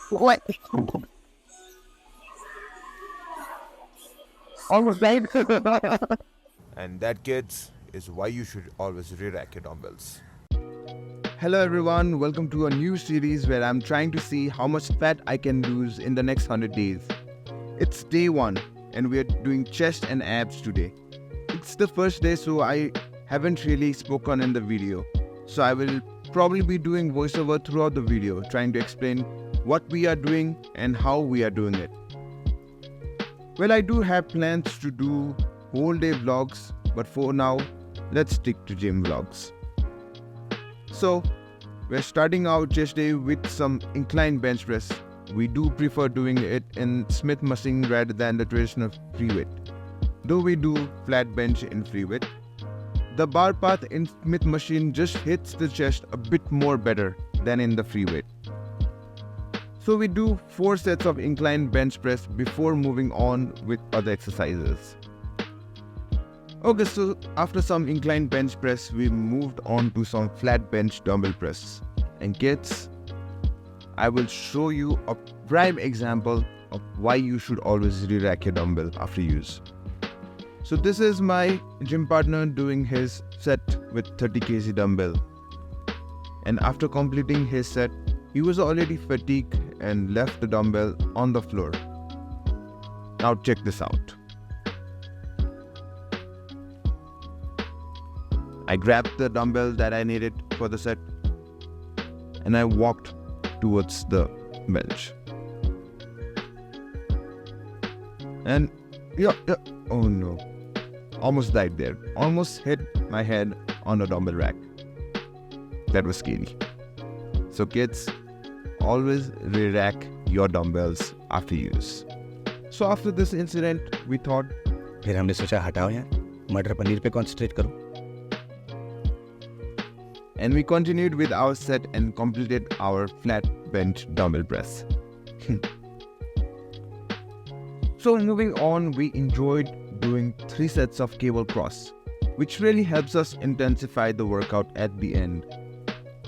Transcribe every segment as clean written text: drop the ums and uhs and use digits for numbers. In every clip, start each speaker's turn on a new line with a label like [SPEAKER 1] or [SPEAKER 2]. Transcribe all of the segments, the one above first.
[SPEAKER 1] What? Almost died.
[SPEAKER 2] And that, kids, is why you should always re-rack your dumbbells.
[SPEAKER 3] Hello everyone, welcome to a new series where I'm trying to see how much fat I can lose in the next 100 days. It's day 1 and we are doing chest and abs today. It's the first day, so I haven't really spoken in the video. So I will probably be doing voiceover throughout the video, trying to explain what we are doing and how we are doing it. Well, I do have plans to do whole day vlogs, but for now, let's stick to gym vlogs. So, we're starting our chest day with some incline bench press. We do prefer doing it in Smith machine rather than the traditional free weight. Though we do flat bench in free weight, the bar path in Smith machine just hits the chest a bit more better than in the free weight. So we do 4 sets of incline bench press before moving on with other exercises. Okay, so after some incline bench press, we moved on to some flat bench dumbbell press. And kids, I will show you a prime example of why you should always re-rack your dumbbell after use. So this is my gym partner doing his set with 30 kg dumbbell. And after completing his set, he was already fatigued and left the dumbbell on the floor. Now check this out. I grabbed the dumbbell that I needed for the set and I walked towards the bench. And oh no, almost died there. Almost hit my head on a dumbbell rack. That was scary. So kids, always re-rack your dumbbells after use. So after this incident, we thought,
[SPEAKER 4] फिर हमने सोचा हटाओ यार, मटर पनीर पे concentrate करो.
[SPEAKER 3] and we continued with our set and completed our flat bench dumbbell press. So moving on, we enjoyed doing 3 sets of cable cross, which really helps us intensify the workout at the end.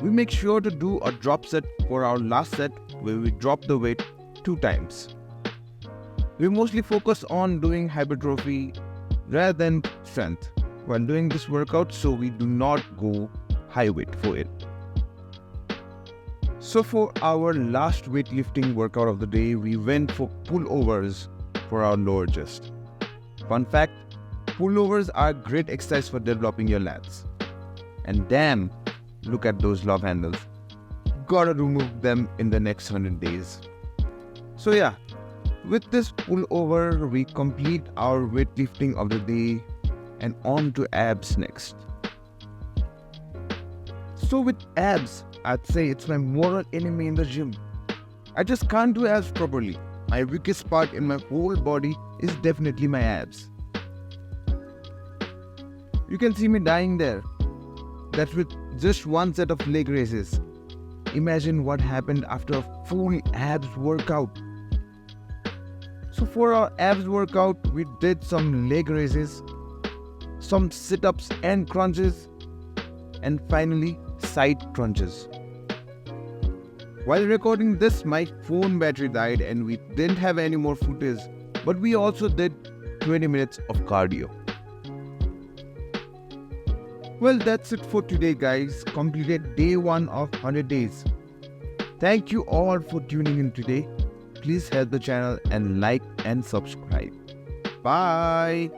[SPEAKER 3] We make sure to do a drop set for our last set where we drop the weight 2 times. We mostly focus on doing hypertrophy rather than strength while doing this workout, so we do not go high weight for it. So for our last weightlifting workout of the day, we went for pullovers for our lower chest. Fun fact, pullovers are great exercise for developing your lats. And damn, look at those love handles. Gotta remove them in the next 100 days. So yeah, with this pullover, we complete our weightlifting of the day and on to abs next. So with abs, I'd say it's my mortal enemy in the gym. I just can't do abs properly. My weakest part in my whole body is definitely my abs. You can see me dying there. That's with just 1 set of leg raises. Imagine what happened after a full abs workout. So for our abs workout, we did some leg raises, some sit-ups and crunches, and finally side crunches. While recording this, my phone battery died and we didn't have any more footage, but we also did 20 minutes of cardio. Well, that's it for today, guys. Completed day 1 of 100 days. Thank you all for tuning in today. Please help the channel and like and subscribe. Bye.